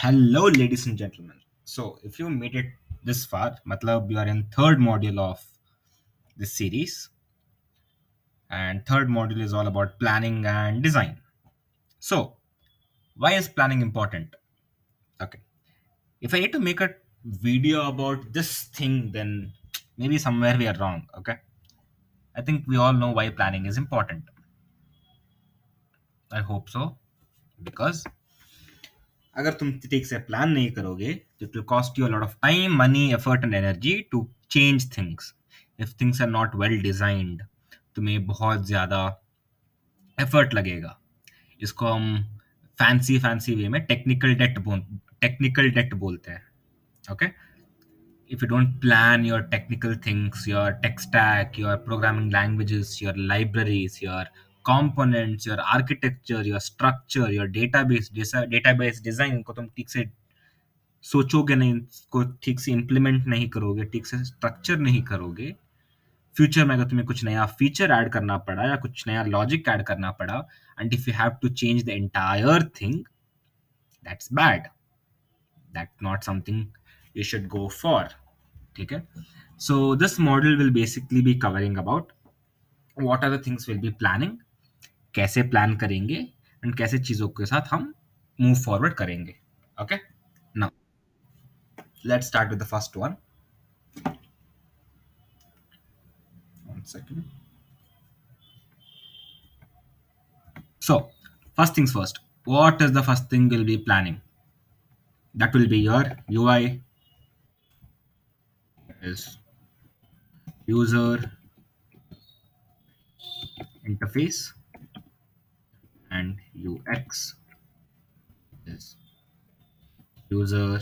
Hello, ladies and gentlemen. So, if you made it this far, matlab you are in third module of this series, and third module is all about planning and design. So, why is planning important? Okay, if I need to make a video about this thing, then maybe somewhere we are wrong. Okay, I think we all know why planning is important. I hope so, because अगर तुम ठीक से plan नहीं करोगे तो it will cost you a lot of time money effort and energy to change things if things are not well designed तुम्हें बहुत ज़्यादा एफर्ट लगेगा इसको हम फैंसी फैंसी वे में टेक्निकल डेट बोलते हैं okay if you don't plan your technical things, your tech stack, your programming languages, your libraries, your components, your architecture, your structure, your database design को तुम ठीक से सोचोगे नहीं, इसको ठीक से इम्प्लीमेंट नहीं करोगे, ठीक से स्ट्रक्चर नहीं करोगे, फ्यूचर में अगर तुम्हें कुछ नया फीचर ऐड करना पड़ा या कुछ नया लॉजिक ऐड करना पड़ा and if you have to change the entire thing, that's bad, that's not something you should go for. ठीक है. So this model will basically be covering about what are the things we'll be planning, कैसे plan करेंगे and कैसे चीज़ों के साथ हम move forward करेंगे. Okay, now let's start with the first one second. So first things first, what is the first thing we'll be planning? That will be your UI, is user interface, and UX is user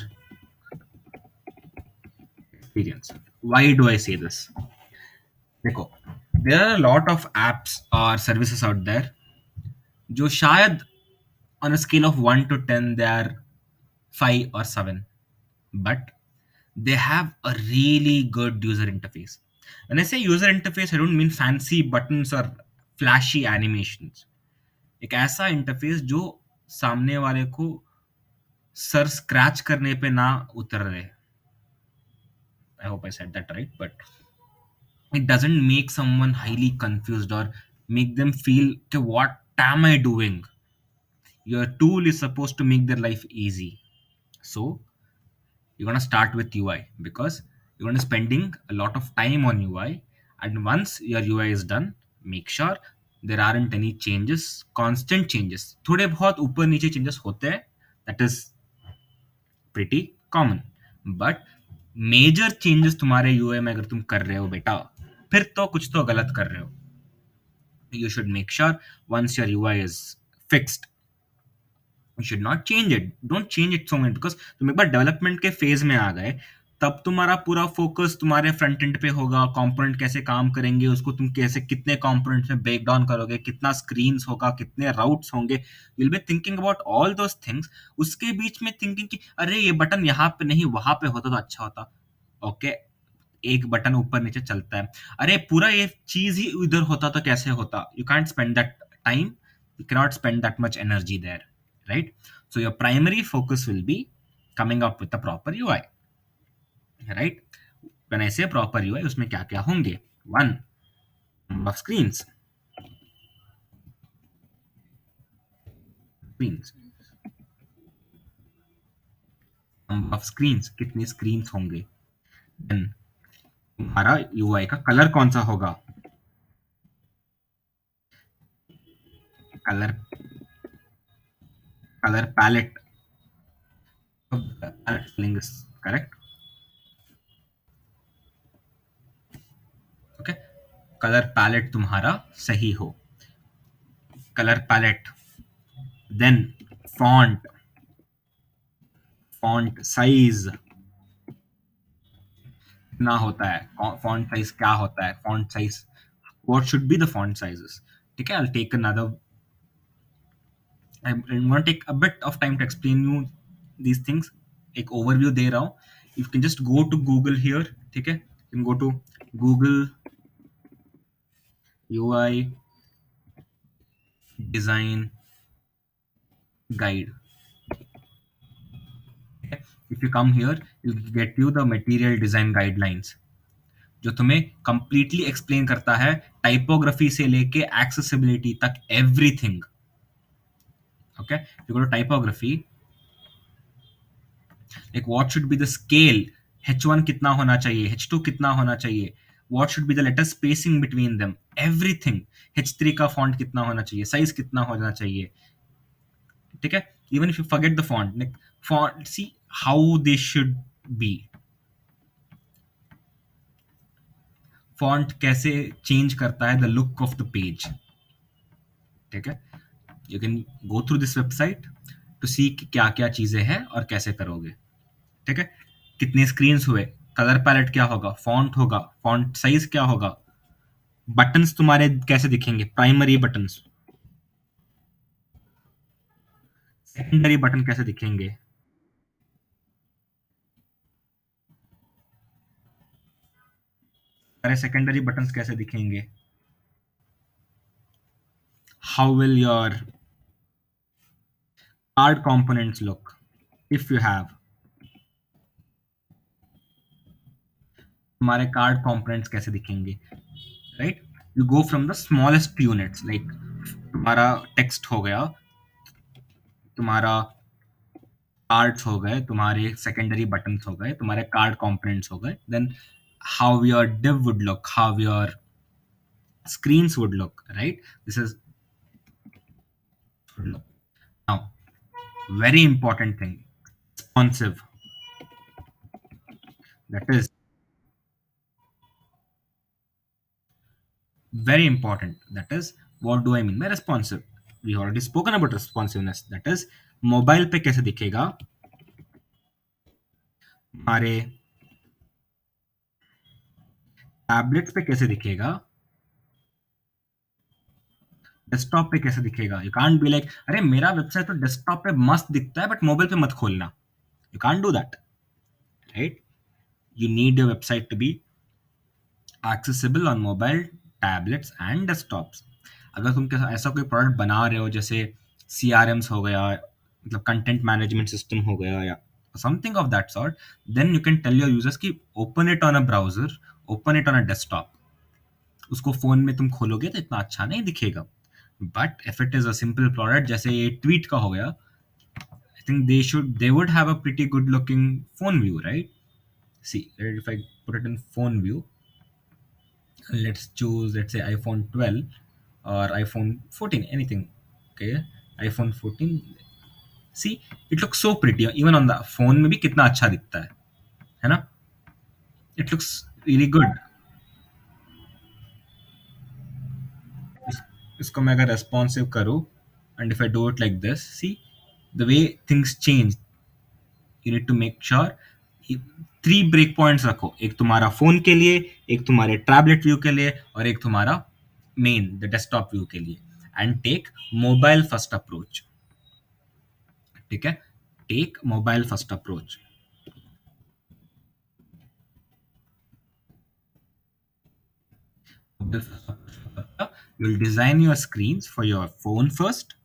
experience. Why do I say this? देखो, there are a lot of apps or services out there जो शायद on a scale of 1 to 10 they are 5 or 7, but they have a really good user interface. When I say user interface, I don't mean fancy buttons or flashy animations. एक ऐसा interface जो सामने वाले को sir scratch करने पे ना उतर रहे. I hope I said that right, but it doesn't make someone highly confused or make them feel, okay, what am I doing? Your tool is supposed to make their life easy. So you're going to start with UI because you're going to spending a lot of time on UI, and once your UI is done, make sure there aren't any changes, constant changes. थोड़े बहुत ऊपर नीचे changes होते हैं, that is pretty common, but major changes तुम्हारे UI में अगर तुम कर रहे हो बेटा, फिर तो कुछ तो गलत कर रहे हो. You should make sure once your UI is fixed, you should not change it. Don't change it so much because तुम एक बार डेवलपमेंट के फेज में आ गए, तब तुम्हारा पूरा फोकस तुम्हारे फ्रंट एंड पे होगा. कंपोनेंट कैसे काम करेंगे, उसको तुम कैसे कितने कंपोनेंट्स में ब्रेक डाउन करोगे, कितना स्क्रीन्स होगा, कितने राउट्स होंगे. Will be thinking about all those things. उसके बीच में थिंकिंग कि अरे ये बटन यहाँ पे नहीं वहां पे होता तो अच्छा होता. ओके, एक बटन ऊपर नीचे चलता है, अरे पूरा ये चीज ही इधर होता तो कैसे होता. You can't spend that time, you cannot spend that much energy there, right? So your primary focus will be coming up with the proper UI, right? When I say proper UI, उसमें क्या क्या होंगे? One, number of screens, number of screens, कितने screens होंगे. Then तुम्हारा UI का colour कौन सा होगा? Colour colour palette, palette spelling is correct. Okay, colour palette तुम्हारा सही हो. Colour palette, then font, font size कितना होता है, फॉन्ट साइज क्या होता है, font size, what should be the font sizes. ठीक है, I'll take another, I'm going to take a bit of time to explain you these things. एक overview दे रहा हूँ. You can just go to Google here. ठीक है, you can go to Google UI design guide. If you come here you get you the material design guidelines, जो तुम्हें completely explain करता है typography से लेके एक्सेसिबिलिटी तक everything. Okay, you go to typography, like what should be the scale, h1 कितना होना चाहिए, h2 कितना होना चाहिए, what should be the letter spacing between them, everything, h3 का font कितना होना चाहिए, size कितना होना चाहिए. ठीक है, even if you forget the font, like font, see how they should be, font कैसे change करता है the look of the page. ठीक है, you can go through this website to see कि क्या क्या चीजें हैं और कैसे करोगे. ठीक है, कितने स्क्रीन्स हुए, कलर पैलेट क्या होगा, फॉन्ट होगा, फॉन्ट साइज क्या होगा, बटन्स तुम्हारे कैसे दिखेंगे, प्राइमरी बटन्स, सेकेंडरी बटन कैसे दिखेंगे, अरे सेकेंडरी बटन्स कैसे दिखेंगे, how will your card components look if you have, तुम्हारे कार्ड कंपोनेंट्स कैसे दिखेंगे, right. You go from the smallest units, like तुम्हारा टेक्स्ट हो गया, तुम्हारा कार्ड्स हो गए, तुम्हारे सेकेंडरी बटन्स हो गए, तुम्हारे कार्ड कंपोनेंट्स हो गए, then how your div would look, how your screens would look, right? This is now very important thing, responsive. That is very important. That is, what do I mean by responsive? We already spoken about responsiveness. That is, mobile पे कैसे दिखेगा, हमारे tablets पे कैसे दिखेगा, desktop पे कैसे दिखेगा. यू कांट बी लाइक अरे मेरा वेबसाइट तो डेस्कटॉप पे मस्त दिखता है बट मोबाइल पे मत खोलना. You can't do that, right. You need your website to be accessible on mobile, tablets and desktops. अगर तुम ऐसा कोई प्रोडक्ट बना रहे हो जैसे CRMs हो गया, मतलब कंटेंट मैनेजमेंट सिस्टम हो गया या something of that sort, then you can tell your users कि open it on a browser, open it on a desktop. उसको फोन में तुम खोलोगे तो इतना अच्छा नहीं दिखेगा. But if it is a simple product जैसे ये ट्वीट का हो गया, I think they would have a pretty good looking phone view, right. See, if I put it in phone view, let's choose, let's say iPhone 12 or iPhone 14, anything. Okay, iPhone 14. See, it looks so pretty even on the phone में भी कितना अच्छा दिखता है ना. It looks really good. इसको मैं अगर responsive करूँ and if I do it like this, see the way things change, you need to make sure 3 break points रखो, एक तुम्हारा फोन के लिए, एक तुम्हारे टैबलेट व्यू के लिए और एक तुम्हारा मेन द डेस्कटॉप व्यू के लिए. And take mobile first approach. ठीक है, take mobile first approach. You'll design your screens for your phone first,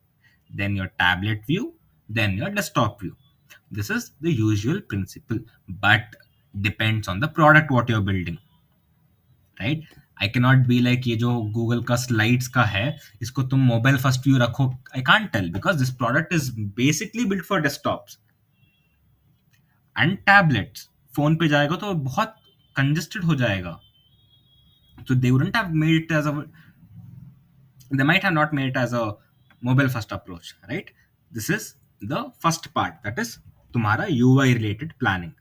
then your tablet view, then your desktop view. This is the usual principle, but depends on the product what you're building, right? I cannot be like ये जो Google का slides का है इसको तुम mobile first view रखो. I can't tell because this product is basically built for desktops and tablets. Phone पे जाएगा तो बहुत congested हो जाएगा. So they wouldn't have made it as a, they might have not made it as a mobile first approach, right? This is the first part, that is तुम्हारा UI related planning.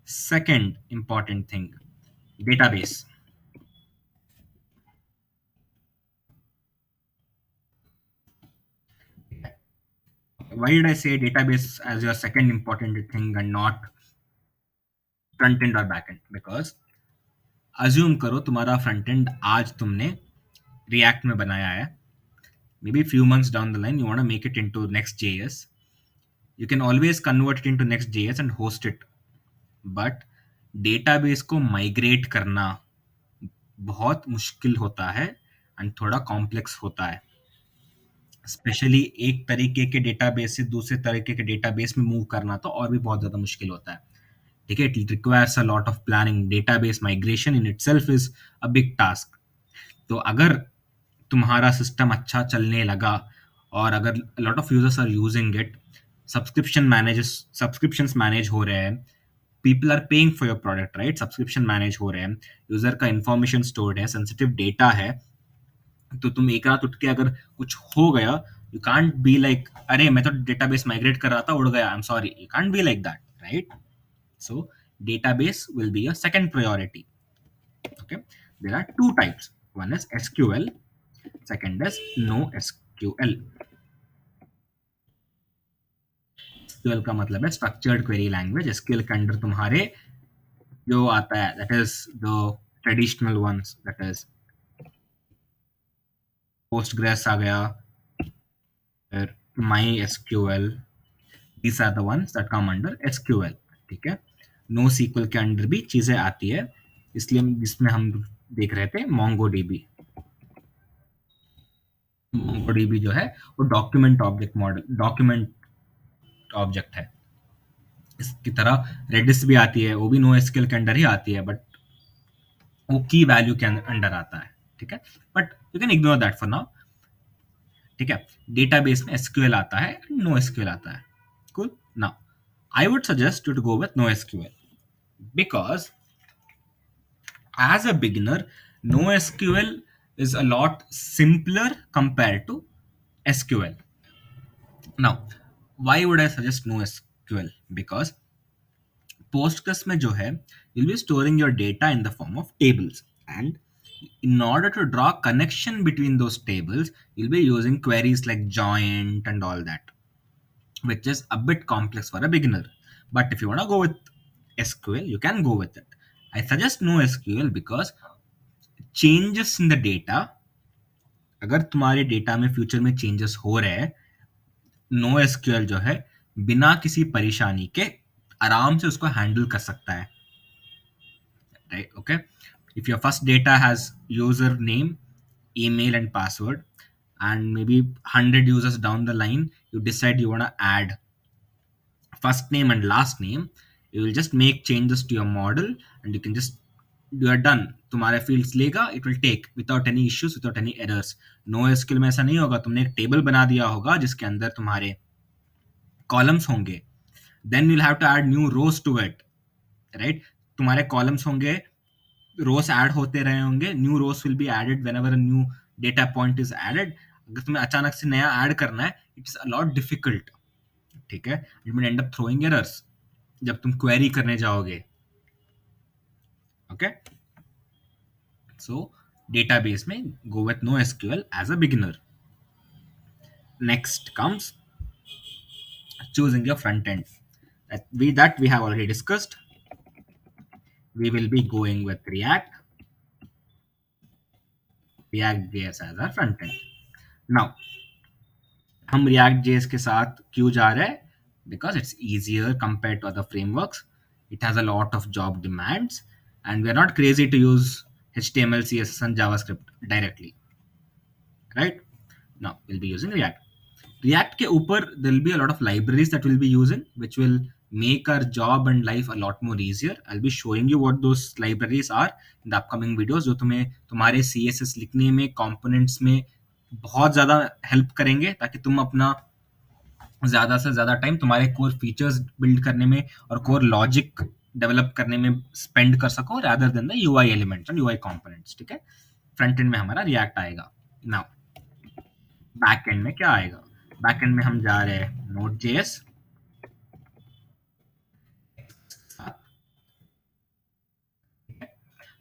Second important thing, database. Why did I say database as your second important thing and not front end or back end? Because assume करो तुम्हारा front end आज तुमने React में बनाया है, maybe few months down the line you want to make it into Next.js. You can always convert it into Next.js and host it, but database को migrate करना बहुत मुश्किल होता है and थोड़ा complex होता है. स्पेशली एक तरीके के डेटाबेस से दूसरे तरीके के डेटाबेस में मूव करना तो और भी बहुत ज़्यादा मुश्किल होता है। ठीक है, it requires a lot of planning, database migration in itself is a big task. तो अगर तुम्हारा सिस्टम अच्छा चलने लगा और अगर lot of users are using it, subscriptions manage हो रहे हैं, people are paying for your product, right, subscription manage हो रहे हैं, यूजर का इंफॉर्मेशन स्टोर्ड है, सेंसिटिव डेटा है, तो तुम एक रात उठ के अगर कुछ हो गया, यू कांट बी लाइक अरे मैं तो डेटाबेस माइग्रेट कर रहा था उड़ गया, I am sorry, you can't be like that, right? So database will be a second priority. Okay, there are two types. One is SQL, second is NoSQL. SQL का मतलब है स्ट्रक्चर्ड क्वेरी लैंग्वेज। SQL के अंदर तुम्हारे जो आता है that is the traditional ones, that is Postgres आ गया, फिर MySQL, these are the ones that come under SQL। ठीक है, नो सीक्वल के अंडर भी चीजें आती है, इसलिए जिसमें हम देख रहे थे MongoDB। MongoDB जो है वो डॉक्यूमेंट ऑब्जेक्ट है। इसकी तरह रेडिस भी आती है, वो भी नो एसक्यूएल के अंडर ही आती है, बट वो की वैल्यू के अंडर आता है। ठीक है, but you can ignore that for now. ठीक है, डेटाबेस में एसक्यूएल आता है, नो एसक्यूएल आता है। Cool. Now I would suggest you to go with no SQL because as a beginner, NoSQL is a lot simpler compared to SQL. Now, why would I suggest NoSQL? Because Postgres में जो है, you'll be storing your data in the form of tables, and in order to draw connection between those tables, you'll be using queries like joint and all that, which is a bit complex for a beginner. But if you want to go with SQL, you can go with it. I suggest NoSQL because changes in the data, अगर तुम्हारे data में future में changes हो रहे हैं, no SQL जो है बिना किसी परेशानी के आराम से उसको हैंडल कर सकता है, right? Okay, if your first data has user name, email and password, and maybe 100 users down the line you decide you want to add first name and last name, you will just make changes to your model and you can just, you are done, तुम्हारे fields लेगा, it will take without any issues, without any errors. No SQL में ऐसा नहीं होगा, तुमने एक table बना दिया होगा जिसके अंदर तुम्हारे कॉलम्स होंगे, then you'll have to add new rows to it, right? तुम्हारे कॉलम्स होंगे, रोज ऐड होते रहे होंगे, new rows will be added whenever a new data point is added. अगर तुम्हें अचानक से नया ऐड करना है, it is a lot difficult. ठीक है, it will end up throwing errors जब तुम क्वेरी करने जाओगे। ओके, सो डेटाबेस में go with NoSQL as a beginner. Next comes choosing your front end. That we have already discussed. We will be going with React.js as our front end. Now, हम React.js के साथ क्यों जा रहे हैं? Because it's easier compared to other frameworks. It has a lot of job demands, and we are not crazy to use HTML, CSS, and JavaScript directly. Right? Now, we'll be using React के ऊपर there will be a lot of libraries that we'll be using, which will make our job and life a lot more easier. I'll be showing you what those libraries are in the upcoming videos, जो तुम्हें तुम्हारे CSS लिखने में, components में बहुत ज़्यादा help करेंगे, ताकि तुम अपना ज़्यादा से ज़्यादा टाइम तुम्हारे कोर फीचर्स बिल्ड करने में और कोर लॉजिक डेवलप करने में स्पेंड कर सको, rather than the UI elements and UI components. ठीक है, फ्रंट एंड में हमारा रिएक्ट आएगा। नाउ बैक एंड में क्या आएगा? बैक एंड में हम जा रहे हैं Node.js,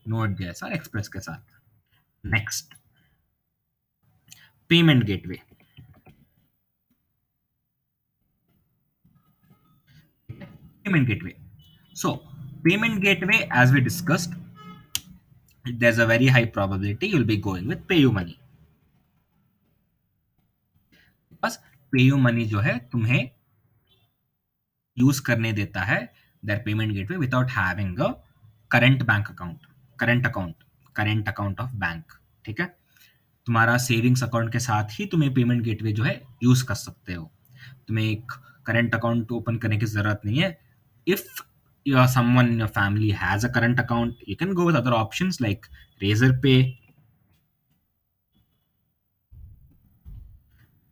Node.js और एक्सप्रेस के साथ। Next, payment gateway. Payment gateway. So, payment gateway, as we discussed, there's a very high probability you'll be going with PayUmoney. बस PayUmoney जो है तुम्हें यूज करने देता है their payment gateway without having a current bank account, current account of bank. ठीक है, तुम्हारा सेविंग्स अकाउंट के साथ ही तुम ये पेमेंट गेटवे जो है यूज कर सकते हो। तुम्हें एक करंट अकाउंट ओपन करने की जरूरत नहीं है। If someone in your family has a current account, you can go with other options like Razorpay,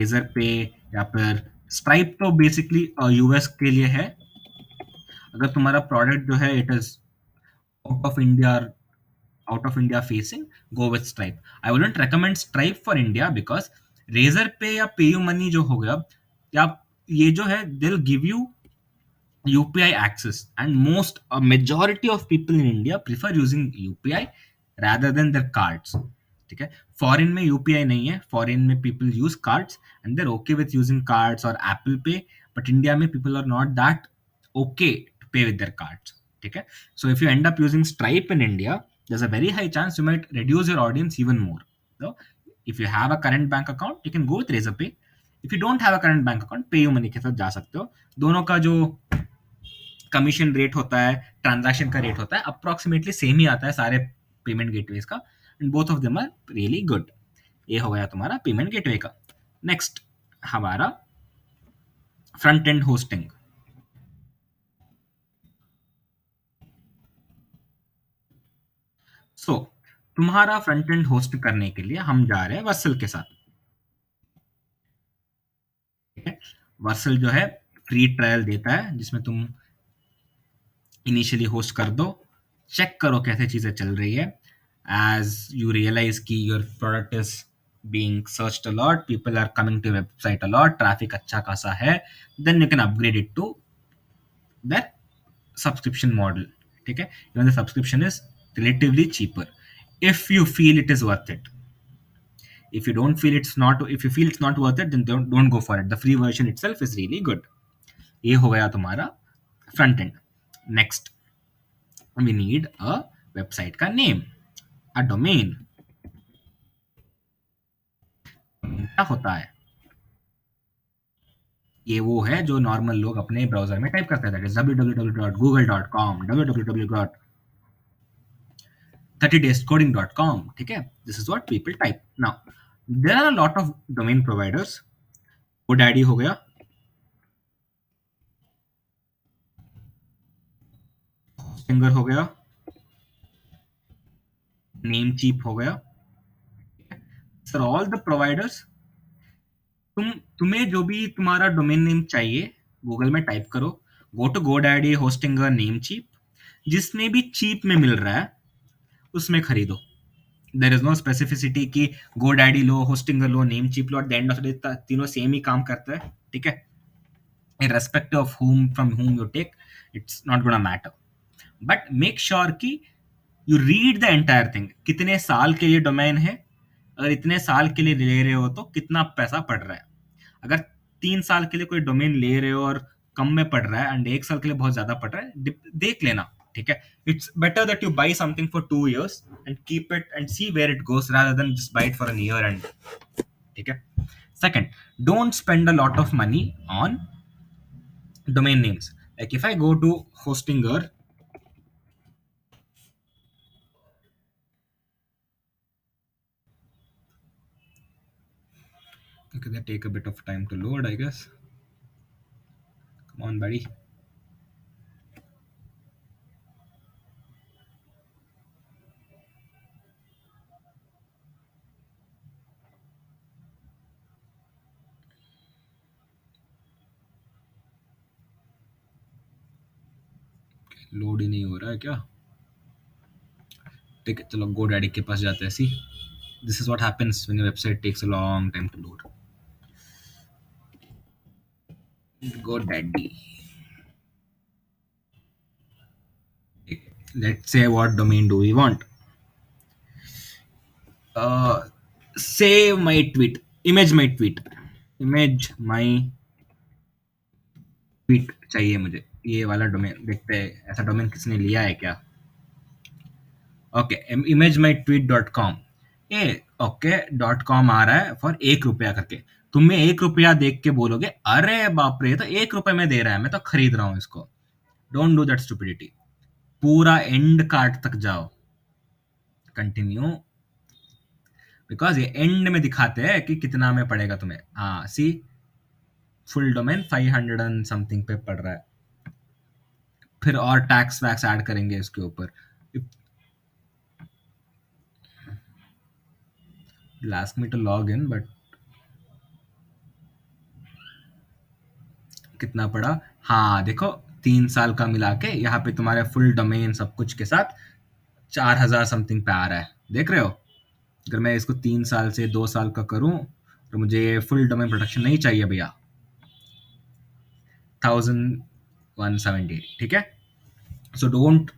Razorpay या फिर Stripe तो बेसिकली यूएस के लिए है। अगर तुम्हारा प्रोडक्ट जो है it is out of India out of India facing, go with Stripe. I wouldn't recommend Stripe for India because Razorpay या PayUmoney जो हो गया या ये जो है they'll give you UPI access, and most a majority of people in India prefer using UPI rather than their cards. ठीक है, फॉरेन में यूपीआई नहीं है, फॉरेन में people use cards and they're okay with using cards और Apple Pay, but India में people are not that okay to pay with their cards. ठीक है, so if you end up using Stripe in India, there's a very high chance you might reduce your audience even more. So, if you have a current bank account, you can go with Razorpay. If you don't have a current bank account, PayUmoney के साथ जा सकते हो। दोनों का जो commission rate होता है, ट्रांजैक्शन का रेट होता है, अप्रोक्सीमेटली सेम ही आता है सारे पेमेंट गेटवेज का, and both of them are really good. ये हो गया तुम्हारा पेमेंट गेटवे का। नेक्स्ट हमारा फ्रंट एंड होस्टिंग। सो तुम्हारा फ्रंट एंड होस्ट करने के लिए हम जा रहे हैं वर्सल के साथ। वर्सल जो है फ्री ट्रायल देता है जिसमें तुम इनिशियली होस्ट कर दो, चेक करो कैसे चीजें चल रही है। एज यू रियलाइज कि your product is being searched a lot, people are coming to website a lot, traffic अच्छा खासा है, then you can upgrade it to that subscription model. ठीक है, even the subscription is relatively cheaper if you feel it is worth it. If you don't feel it's not, if you feel it's not worth it, then don't go for it. The free version itself is really good. ये हो गया तुम्हारा front end. Next we need a website का name, a domain. क्या होता है, ये वो है जो नॉर्मल लोग अपने ब्राउजर में टाइप करते हैं, www.google.com, www.30dayscoding.com। ठीक है, this is what people type. Now there are a lot of domain providers. GoDaddy हो गया, सिंगर हो गया, नेम चीप हो गया। सर ऑल द प्रोवाइडर्स, तुम्हें जो भी तुम्हारा डोमेन नेम चाहिए गूगल में टाइप करो, go to GoDaddy, Hostinger, Namecheap, जिसमें भी चीप में मिल रहा है उसमें खरीदो। देयर इज नो स्पेसिफिसिटी कि GoDaddy लो, होस्टिंगर लो, नेम चीप लो, at the end of the day तीनों सेम ही काम करता है। ठीक है, irrespective of from whom you take, it's not gonna matter, but make sure कि you read the entire thing। कितने साल के लिए डोमेन है, अगर इतने साल के लिए ले रहे हो तो कितना पैसा पड़ रहा है। अगर 3 साल के लिए कोई डोमेन ले रहे हो और कम में पड़ रहा है एंड 1 साल के लिए बहुत ज्यादा पड़ रहा है, देख लेना। ठीक है, it's better that you buy something for 2 years and keep it and see where it goes rather than just buy it for an year and. ठीक है, second, don't spend a lot of money on domain names. Like if I go to Hostinger, okay, they take a bit of time to load, I guess. Come on, buddy. Load ही नहीं हो रहा है क्या? ठीक है, चलो GoDaddy के पास जाते हैं। See, this is what happens when your website takes a long time to load. GoDaddy, let's say what domain do we want? Save my tweet, image my tweet, image my tweet चाहिए मुझे। ये वाला domain देखते हैं, ऐसा domain किसने लिया है क्या? ओके, imagemytweet.com, ये ओके .com आ रहा है फॉर ₹1 करके। तुम्हें ₹1 देख के बोलोगे अरे बाप रे, तो ₹1 में दे रहा है, मैं तो खरीद रहा हूं इसको। Don't do that stupidity. पूरा एंड कार्ड तक जाओ, कंटिन्यू, बिकॉज ये एंड में दिखाते हैं कि कितना में पड़ेगा तुम्हें। हाँ सी, फुल डोमेन 500 एंड समथिंग पे पड़ रहा है। फिर और टैक्स वैक्स ऐड करेंगे इसके ऊपर। Last me to log in, but कितना पड़ा? हाँ देखो, 3 साल का मिला के यहाँ पे तुम्हारे फुल डोमेन सब कुछ के साथ 4,000 समथिंग पे आ रहा है। देख रहे हो? अगर मैं इसको 3 साल से 2 साल का करूं तो मुझे ये फुल डोमेन प्रोटेक्शन नहीं चाहिए भैया। 1170, ठीक है। So don't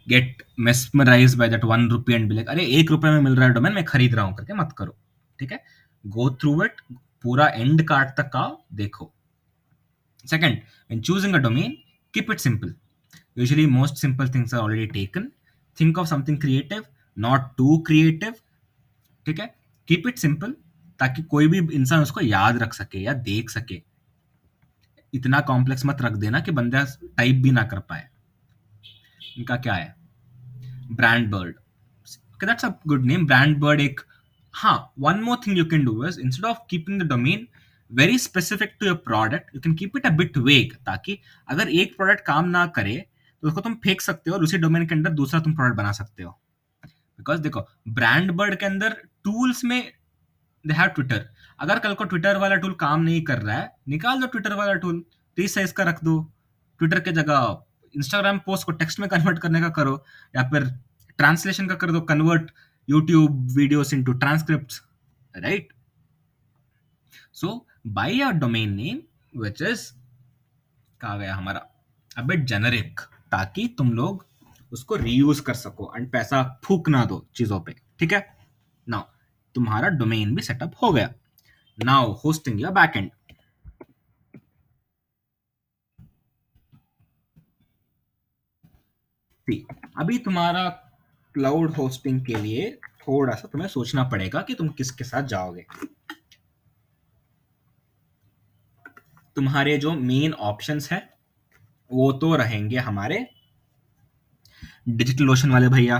get mesmerise by that 1 rupee and be like अरे 1 रुपए में मिल रहा है डोमेन, मैं खरीद रहा हूँ करके मत करो। ठीक है, गो थ्रू इट, पूरा एंड कार्ड तक का देखो। Second, when choosing a domain, keep it simple. Usually, most simple things are already taken. Think of something creative, not too creative. ठीक है, कीप इट सिंपल ताकि कोई भी इंसान उसको याद रख सके या देख सके। इतना कॉम्प्लेक्स मत रख देना कि बंदा टाइप भी ना कर पाए। इनका क्या है? Brand bird. Okay, that's a good name. Brand bird एक, हाँ, one more thing you can do is instead of keeping the domain very specific to your product, you can keep it a bit vague, ताकि अगर एक product काम ना करे तो उसको तुम फेंक सकते हो और उसी डोमेन के अंदर दूसरा तुम प्रोडक्ट बना सकते हो। बिकॉज देखो, ब्रांड बर्ड के अंदर टूल्स में दे हैव ट्विटर। अगर कल को ट्विटर वाला टूल काम नहीं कर रहा है, निकाल दो ट्विटर वाला टूल, रीसाइज का रख दो। ट्विटर के जगह इंस्टाग्राम पोस्ट को टेक्स्ट में कन्वर्ट करने का करो, या फिर ट्रांसलेशन का कर दो, convert YouTube videos into transcripts, right? So buy a domain name which is, कहा गया हमारा, अ बिट जेनेरिक, ताकि तुम लोग उसको रीयूज कर सको एंड पैसा फूक ना दो चीजों पे। ठीक है, नाउ तुम्हारा डोमेन भी सेटअप हो गया। Now hosting your backend. अभी तुम्हारा क्लाउड होस्टिंग के लिए थोड़ा सा तुम्हें सोचना पड़ेगा कि तुम किसके साथ जाओगे। तुम्हारे जो मेन ऑप्शंस है वो तो रहेंगे हमारे डिजिटल ओशन वाले भैया,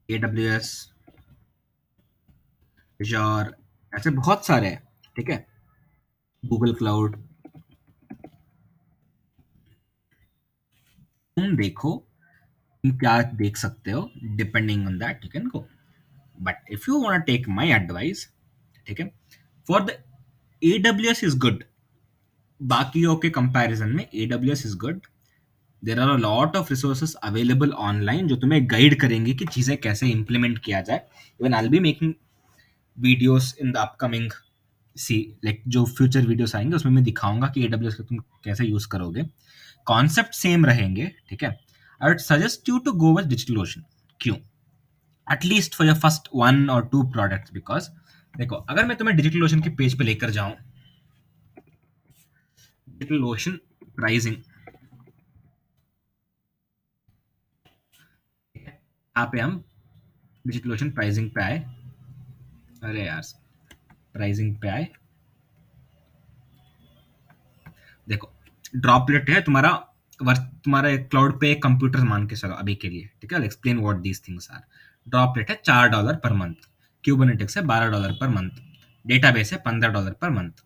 AWS, Azure, ऐसे बहुत सारे हैं। ठीक है, गूगल क्लाउड। तुम देखो, तुम क्या देख सकते हो, depending on that you can go. But if you want take my advice, ठीक है, for the AWS is good. बाकियों के कंपैरिजन में AWS is good. There are a lot of resources available online जो तुम्हें गाइड करेंगे कि चीज़ें कैसे इंप्लीमेंट किया जाए। Even I be making videos in the upcoming, see like जो फ्यूचर वीडियोस आएंगे उसमें मैं दिखाऊंगा कि AWS का तुम कैसे यूज करोगे। कॉन्सेप्ट सेम रहेंगे। ठीक है, I would suggest you to go with Digital Ocean. क्यों? एटलीस्ट फॉर योर फर्स्ट 1 और 2 प्रोडक्ट्स। बिकॉज देखो, अगर मैं तुम्हें डिजिटल ओशन के पेज पे लेकर जाऊं, डिजिटल ओशन प्राइसिंग, यहाँ पे हम डिजिटल ओशन प्राइसिंग पे आए। अरे यार, प्राइसिंग पे आए, देखो ड्रॉपलेट है तुम्हारा, तुम्हारा क्लाउड पे एक कंप्यूटर मान के चलो अभी के लिए। ठीक है, explain what these things are. Droplet है $4 पर मंथ, क्यूबरनेटिक्स है $12 पर मंथ, डेटाबेस है $15 पर मंथ।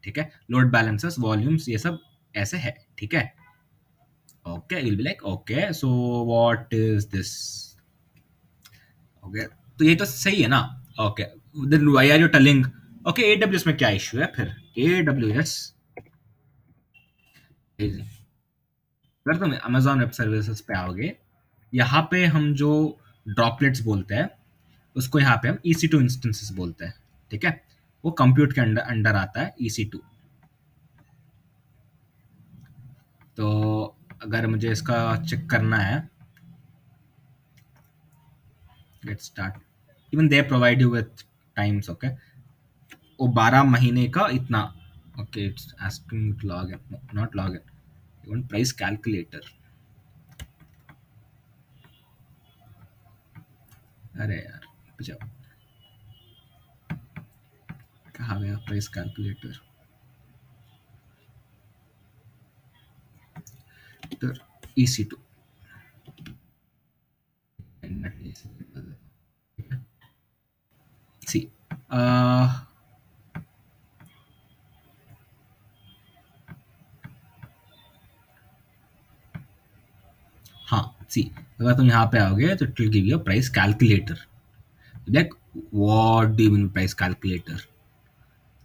ठीक है, लोड बैलेंसेस, वॉल्यूम्स, ये सब ऐसे है। ठीक है, okay, will be like okay so what is this. Okay, तो ये तो सही है ना। Okay, then why are you telling okay AWS में क्या इश्यू है फिर? AWS, अगर तुम अमेजॉन वेब सर्विसेज पे आओगे, यहाँ पे हम जो ड्रॉपलेट्स बोलते हैं उसको यहाँ पे हम EC2 इंस्टेंसेस बोलते हैं। ठीक है, वो कंप्यूट के अंडर अंडर आता है EC2। तो अगर मुझे इसका चेक करना है, let's start. Even they provide you with times. Okay, वो 12 महीने का इतना। Okay, it's asking to log in, not log in, even price calculator. अरे यार, जाओ, कहाँ गया प्राइस कैलकुलेटर? इधर EC2 सी uh, हाँ सी, अगर तुम यहाँ पे आओगे तो it will give you price calculator. Like what do you mean price calculator?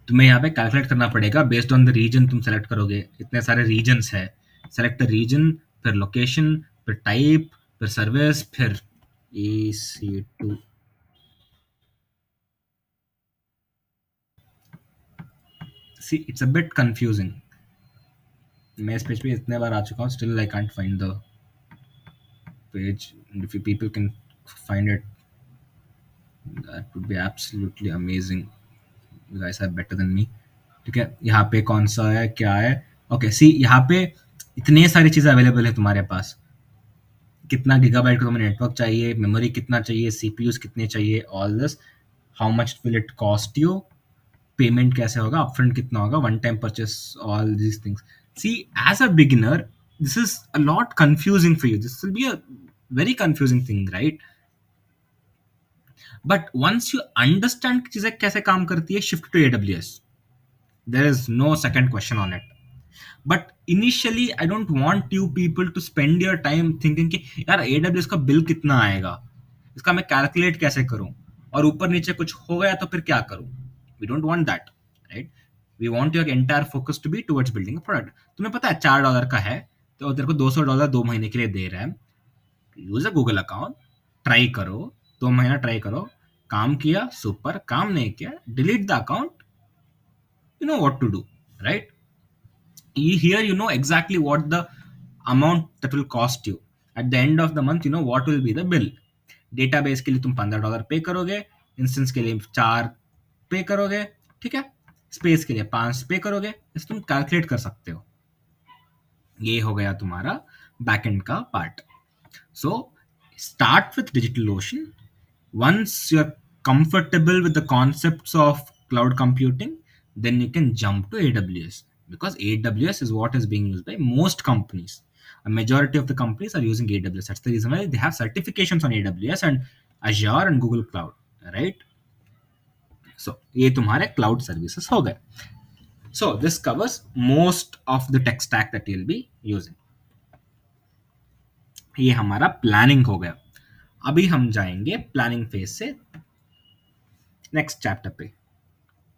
तुम्हें यहाँ पे कैलकुलेट करना पड़ेगा बेस्ड ऑन द रीजन तुम सेलेक्ट करोगे। इतने सारे रीजन्स है, सेलेक्ट द रीजन, फिर लोकेशन, फिर टाइप, फिर सर्विस, फिर EC2। See it's a bit confusing. मैं इस पेज पे इतने बार आ चुका हूँ, still I can't find the page. If you people can find it, that would be absolutely amazing. You guys are better than me. ठीक है, यहाँ पे कौन सा है, क्या है? ओके सी, यहाँ पे इतने सारी चीज़ें अवेलेबल है तुम्हारे पास। कितना गीगाबाइट का तुम्हें नेटवर्क चाहिए, मेमोरी कितना चाहिए, सीपीयूज कितने चाहिए, all this. How much will it cost you, payment कैसे होगा, अपफ्रंट कितना होगा, one time purchase, all these things. See as a beginner this is a lot confusing for you, this will be a very confusing thing, right? But once you understand चीजें कैसे काम करती है, shift to AWS। There is no second question on it. But initially I don't want you people to spend your time thinking कि यार AWS का bill कितना आएगा, इसका मैं कैलकुलेट कैसे करूं, और ऊपर नीचे कुछ हो गया तो फिर क्या करूं। We don't want that, right? We want your entire focus to be towards building a product. तुम्हें पता है $4 का है तो तेरे को $200 2 महीने के लिए दे रहा है। Use a Google account, try करो, 2 महीना ट्राई करो, काम किया सुपर, काम नहीं किया delete the account. You know what to do, right? Here you know exactly what the amount that will cost you at the end of the month, you know what will be the bill। Database के लिए तुम $15 पे करोगे, instance के लिए 4 पे करोगे, ठीक है, स्पेस के लिए 5 पे करोगे, इस तुम कैलकुलेट कर सकते हो। ये हो गया तुम्हारा बैकएंड का part. So start with DigitalOcean. Once you're comfortable with the concepts of cloud computing, then you can jump to AWS, because AWS is what is being used by most companies. A majority of the companies are using AWS. That's the reason why they have certifications on AWS and Azure and Google Cloud, right? So ये तुम्हारे cloud services हो गए। So this covers most of the tech stack that you'll be using। ये हमारा planning हो गया। अभी हम जाएंगे प्लानिंग फेज से नेक्स्ट चैप्टर पे।